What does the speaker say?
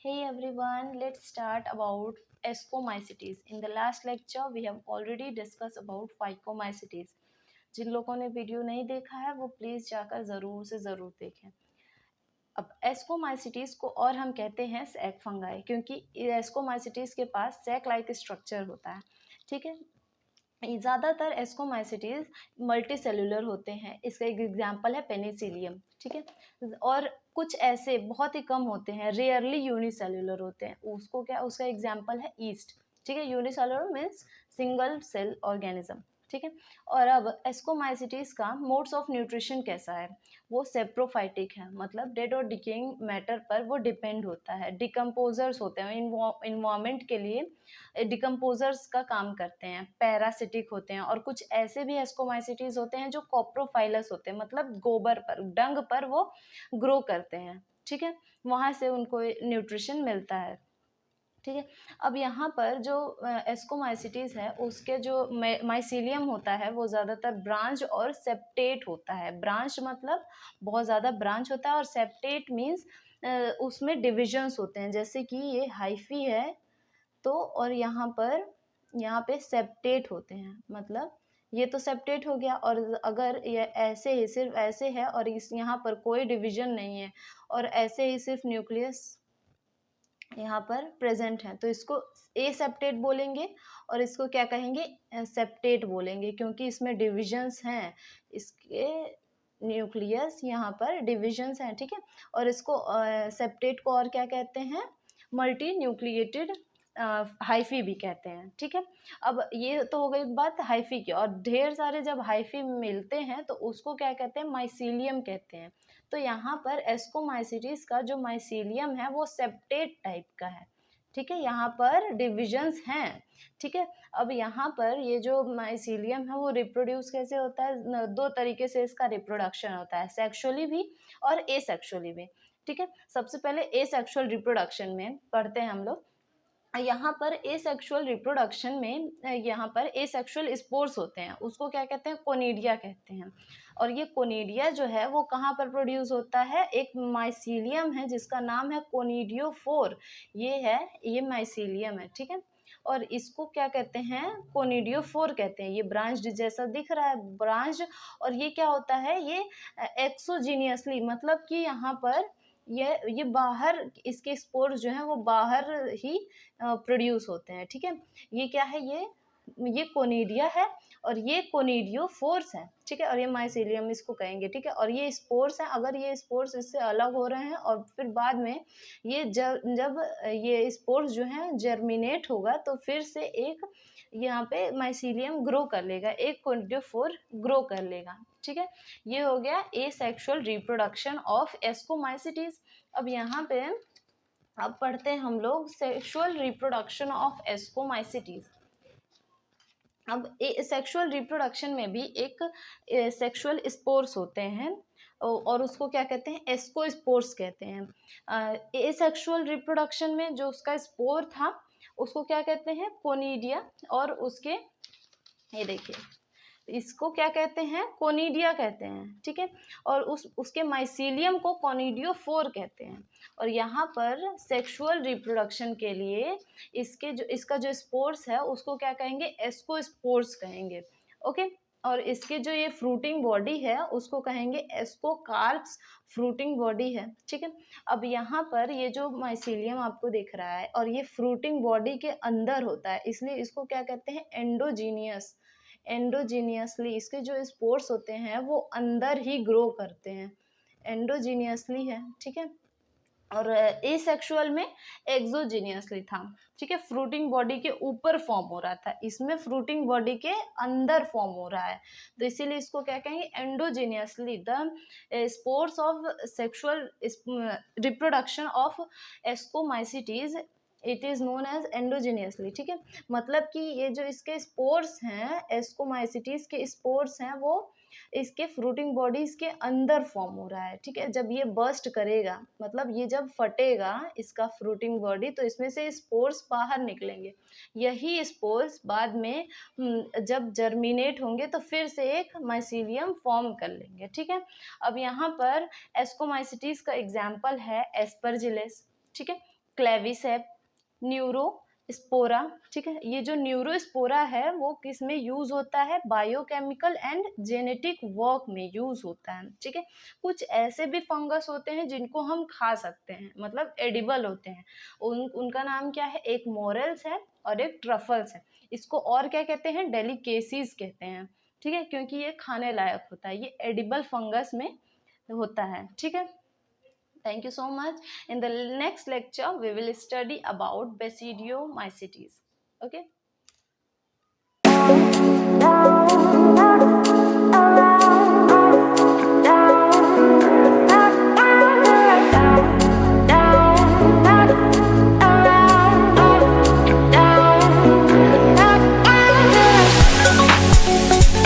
Hey everyone, let's start about ascomycetes. In the last lecture, we have already discussed about phycomycetes. जिन लोगों ने video नहीं देखा है वो प्लीज़ जाकर ज़रूर से ज़रूर देखें। अब एस्कोमाइसिटीज को और हम कहते हैं सैक फंगाई, क्योंकि एस्कोमाइसिटीज के पास सैक लाइक स्ट्रक्चर होता है। ठीक है, ज़्यादातर एस्कोमाइसिटीज मल्टी सेलुलर होते हैं। इसका एक एग्जाम्पल है पेनिसिलियम। ठीक है, और कुछ ऐसे बहुत ही कम होते हैं, रेयरली यूनिसेलुलर होते हैं। उसको क्या, उसका एग्जाम्पल है ईस्ट। ठीक है, unicellular means single cell organism. ठीक है, और अब एस्कोमाइसिटीज का मोड्स ऑफ न्यूट्रिशन कैसा है, वो सेप्रोफाइटिक है, मतलब डेड और डिकेइंग मैटर पर वो डिपेंड होता है। डिकम्पोजर्स होते हैं, इन्वायरमेंट के लिए डिकम्पोजर्स का काम करते हैं। पैरासिटिक होते हैं, और कुछ ऐसे भी एस्कोमाइसिटीज होते हैं जो कॉप्रोफाइलस होते हैं, मतलब गोबर पर, डंग पर वो ग्रो करते हैं। ठीक है, वहाँ से उनको न्यूट्रिशन मिलता है। ठीक है, अब यहाँ पर जो एस्कोमाइसिटीज है उसके जो माइसीलियम होता है वो ज़्यादातर ब्रांच और सेप्टेट होता है। ब्रांच मतलब बहुत ज़्यादा ब्रांच होता है, और सेप्टेट मीन्स उसमें डिविजन्स होते हैं। जैसे कि ये हाइफी है तो, और यहाँ पे सेप्टेट होते हैं, मतलब ये तो सेप्टेट हो गया। और अगर ये ऐसे ही सिर्फ ऐसे है और इस यहाँ पर कोई डिवीजन नहीं है और ऐसे ही सिर्फ न्यूक्लियस यहाँ पर प्रेजेंट है, तो इसको ए सेप्टेट बोलेंगे, और इसको क्या कहेंगे, सेप्टेट बोलेंगे, क्योंकि इसमें डिविजन्स हैं। इसके न्यूक्लियस यहाँ पर डिविजन्स हैं। ठीक है, और इसको सेप्टेट को और क्या कहते हैं, मल्टी न्यूक्लिएटेड हाइफी भी कहते हैं। ठीक है, अब ये तो हो गई बात हाइफी की, और ढेर सारे जब हाइफी मिलते हैं तो उसको क्या कहते हैं, माइसीलियम कहते हैं। तो यहाँ पर एस्कोमाइसिटीज का जो माइसीलियम है वो सेप्टेट टाइप का है। ठीक है, यहाँ पर डिविजन्स हैं। ठीक है, अब यहाँ पर ये जो माइसीलियम है वो रिप्रोड्यूस कैसे होता है, दो तरीके से इसका रिप्रोडक्शन होता है, सेक्सुअली भी और एसेक्सुअली भी। ठीक है, सबसे पहले एसेक्सुअल रिप्रोडक्शन में पढ़ते हैं हम लोग। यहाँ पर एसेक्सुअल रिप्रोडक्शन में यहाँ पर एसेक्सुअल स्पोर्स होते हैं, उसको क्या कहते हैं, कोनिडिया कहते हैं। और ये कोनिडिया जो है वो कहाँ पर प्रोड्यूस होता है, एक माइसीलियम है जिसका नाम है कोनिडियोफोर। ये माइसीलियम है। ठीक है, और इसको क्या कहते हैं, कोनिडियोफोर कहते हैं। ये ब्रांच जैसा दिख रहा है, ब्रांच। और ये क्या होता है, ये एक्सोजीनियसली, मतलब कि यहाँ पर ये बाहर, इसके स्पोर्स जो हैं वो बाहर ही प्रोड्यूस होते हैं। ठीक है, ये क्या है, ये कोनिडिया है और ये कोनिडियोफोर्स है। ठीक है, और ये माइसीलियम इसको कहेंगे। ठीक है, और ये स्पोर्स हैं। अगर ये स्पोर्स इससे अलग हो रहे हैं और फिर बाद में ये जब ये स्पोर्स जो हैं जर्मिनेट होगा तो फिर से एक यहाँ पे माइसीलियम ग्रो कर लेगा, एक कोनिडियोफोर ग्रो कर लेगा। ठीक है, ये हो गया एसेक्सुअल रिप्रोडक्शन ऑफ एस्कोमाइसिटीज। अब यहाँ पे अब पढ़ते हैं हम लोग सेक्सुअल रिप्रोडक्शन ऑफ एस्कोमाइसिटीज। अब सेक्सुअल रिप्रोडक्शन में भी एक सेक्सुअल स्पोर्स होते हैं, और उसको क्या कहते हैं, एस्कोस्पोर्स कहते हैं। एसेक्सुअल रिप्रोडक्शन में जो उसका स्पोर था उसको क्या कहते हैं, कोनिडिया, और उसके ये देखिए इसको क्या कहते हैं, कोनिडिया कहते हैं। ठीक है, और उसके माइसीलियम को कोनिडियोफोर कहते हैं। और यहाँ पर सेक्सुअल रिप्रोडक्शन के लिए इसका जो स्पोर्स है उसको क्या कहेंगे, एस्कोस्पोर्स कहेंगे। ओके, और इसके जो ये फ्रूटिंग बॉडी है उसको कहेंगे एस्कोकार्प्स फ्रूटिंग बॉडी है। ठीक है, अब यहाँ पर ये जो माइसीलियम आपको दिख रहा है और ये फ्रूटिंग बॉडी के अंदर होता है, इसलिए इसको क्या कहते हैं, एंडोजीनियस। एंडोजीनियसली इसके जो स्पोर्स होते हैं वो अंदर ही ग्रो करते हैं, एंडोजीनियसली है। ठीक है, और एसेक्सुअल में एक्सोजीनियसली था। ठीक है, फ्रूटिंग बॉडी के ऊपर फॉर्म हो रहा था, इसमें फ्रूटिंग बॉडी के अंदर फॉर्म हो रहा है, तो इसीलिए इसको क्या कहेंगे, endogenously the spores of sexual reproduction of ascomycetes, it is known as endogenously. ठीक है, मतलब कि ये जो इसके स्पोर्स हैं, एस्कोमाइसिटीज के स्पोर्स हैं, वो इसके फ्रूटिंग बॉडीज के अंदर फॉर्म हो रहा है। ठीक है, जब ये बर्स्ट करेगा, मतलब ये जब फटेगा इसका फ्रूटिंग बॉडी, तो इसमें से स्पोर्स बाहर निकलेंगे। यही स्पोर्स बाद में जब जर्मिनेट होंगे तो फिर से एक माइसीलियम फॉर्म कर लेंगे। ठीक है, अब यहाँ पर एस्कोमाइसिटीज का एग्जाम्पल है एस्परजिलस। ठीक है, क्लेविसेप, न्यूरोस्पोरा, ठीक है। ये जो न्यूरोस्पोरा है वो किस में यूज होता है, बायोकेमिकल एंड जेनेटिक वर्क में यूज होता है, ठीक है। कुछ ऐसे भी फंगस होते हैं जिनको हम खा सकते हैं, मतलब एडिबल होते हैं। उनका नाम क्या है, एक मोरल्स है और एक ट्रफल्स है। इसको और क्या कहते हैं, डेलिकेसीज कहते हैं, ठीक है, क्योंकि ये खाने लायक होता है, ये एडिबल फंगस में होता है, ठीक है। Thank you so much. In the next lecture, we will study about Basidiomycetes. Okay.